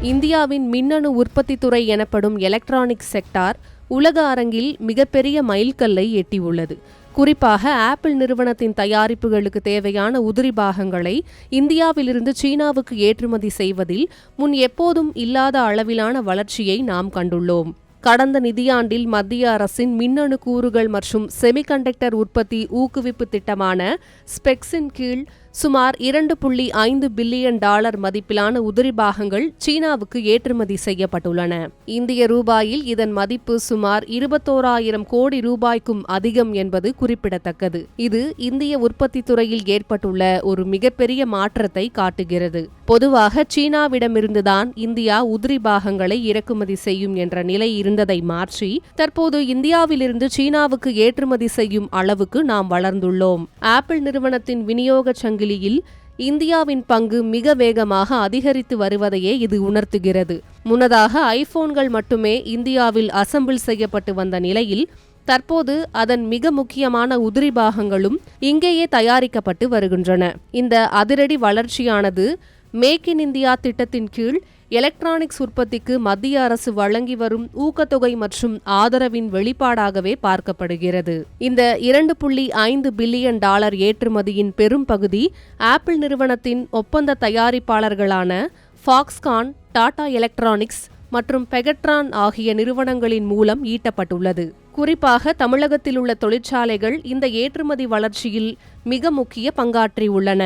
இந்தியாவின் மின்னணு உற்பத்தித்துறை எனப்படும் எலக்ட்ரானிக்ஸ் செக்டார் உலக அரங்கில் மிகப்பெரிய மைல்கல்லை எட்டியுள்ளது. குறிப்பாக ஆப்பிள் நிறுவனத்தின் தயாரிப்புகளுக்கு தேவையான உதிரி பாகங்களை இந்தியாவிலிருந்து சீனாவுக்கு ஏற்றுமதி செய்வதில் முன் எப்போதும் இல்லாத அளவிலான வளர்ச்சியை நாம் கண்டுள்ளோம். கடந்த நிதியாண்டில் மத்திய அரசின் மின்னணு கூறுகள் மற்றும் செமிகண்டக்டர் உற்பத்தி ஊக்குவிப்பு திட்டமான ஸ்பெக்ஸின் கீழ் சுமார் $2.5 பில்லியன் மதிப்பிலான உதிரி பாகங்கள் சீனாவுக்கு ஏற்றுமதி செய்யப்பட்டுள்ளன. இந்திய ரூபாயில் இதன் மதிப்பு சுமார் 21,000 கோடி ரூபாய்க்கும் அதிகம் என்பது குறிப்பிடத்தக்கது. இது இந்திய உற்பத்தி துறையில் ஏற்பட்டுள்ள ஒரு மிகப்பெரிய மாற்றத்தை காட்டுகிறது. பொதுவாக சீனாவிடமிருந்துதான் இந்தியா உதிரி பாகங்களை இறக்குமதி செய்யும் என்ற நிலை இருந்ததை மாற்றி தற்போது இந்தியாவிலிருந்து சீனாவுக்கு ஏற்றுமதி செய்யும் அளவுக்கு நாம் வளர்ந்துள்ளோம். ஆப்பிள் நிறுவனத்தின் விநியோக சங்கிலியில் இந்தியாவின் பங்கு மிக வேகமாக அதிகரித்து வருவதையே இது உணர்த்துகிறது. முன்னதாக ஐபோன்கள் மட்டுமே இந்தியாவில் அசெம்பிள் செய்யப்பட்டு வந்த நிலையில் தற்போது அதன் மிக முக்கியமான உதிரி பாகங்களும் இங்கேயே தயாரிக்கப்பட்டு வருகின்றன. இந்த அதிரடி வளர்ச்சியானது மேக் இன் இந்தியா திட்டத்தின் கீழ் எலக்ட்ரானிக்ஸ் உற்பத்திக்கு மத்திய அரசு வழங்கி வரும் ஊக்கத்தொகை மற்றும் ஆதரவின் வெளிப்பாடாகவே பார்க்கப்படுகிறது. இந்த $2.5 பில்லியன் ஏற்றுமதியின் பெரும் பகுதி ஆப்பிள் நிறுவனத்தின் ஒப்பந்த தயாரிப்பாளர்களான ஃபாக்ஸ்கான், டாடா எலக்ட்ரானிக்ஸ் மற்றும் பெகட்ரான் ஆகிய நிறுவனங்களின் மூலம் ஈட்டப்பட்டுள்ளது. குறிப்பாக தமிழகத்தில் உள்ள தொழிற்சாலைகள் இந்த ஏற்றுமதி வளர்ச்சியில் மிக முக்கிய பங்காற்றியுள்ளன.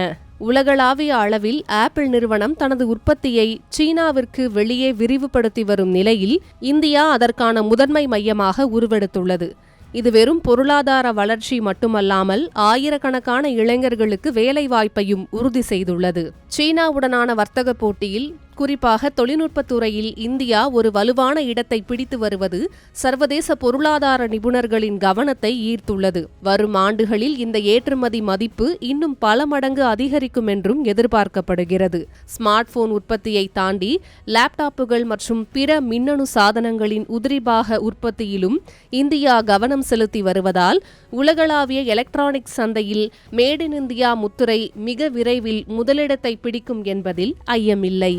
உலகளாவிய அளவில் ஆப்பிள் நிறுவனம் தனது உற்பத்தியை சீனாவிற்கு வெளியே விரிவுபடுத்தி வரும் நிலையில் இந்தியா அதற்கான முதன்மை மையமாக உருவெடுத்துள்ளது. இது வெறும் பொருளாதார வளர்ச்சி மட்டுமல்லாமல் ஆயிரக்கணக்கான இளைஞர்களுக்கு வேலைவாய்ப்பையும் உறுதி செய்துள்ளது. சீனாவுடனான வர்த்தக போட்டியில் குறிப்பாக தொழில்நுட்பத் துறையில் இந்தியா ஒரு வலுவான இடத்தை பிடித்து வருவது சர்வதேச பொருளாதார நிபுணர்களின் கவனத்தை ஈர்த்துள்ளது. வரும் ஆண்டுகளில் இந்த ஏற்றுமதி மதிப்பு இன்னும் பல மடங்கு அதிகரிக்கும் என்றும் எதிர்பார்க்கப்படுகிறது. ஸ்மார்ட் போன் உற்பத்தியை தாண்டி லேப்டாப்புகள் மற்றும் பிற மின்னணு சாதனங்களின் உதிரிபாக உற்பத்தியிலும் இந்தியா கவனம் செலுத்தி வருவதால் உலகளாவிய எலக்ட்ரானிக்ஸ் சந்தையில் மேட் இன் இந்தியா முத்திரை மிக விரைவில் முதலிடத்தை பிடிக்கும் என்பதில் ஐயமில்லை.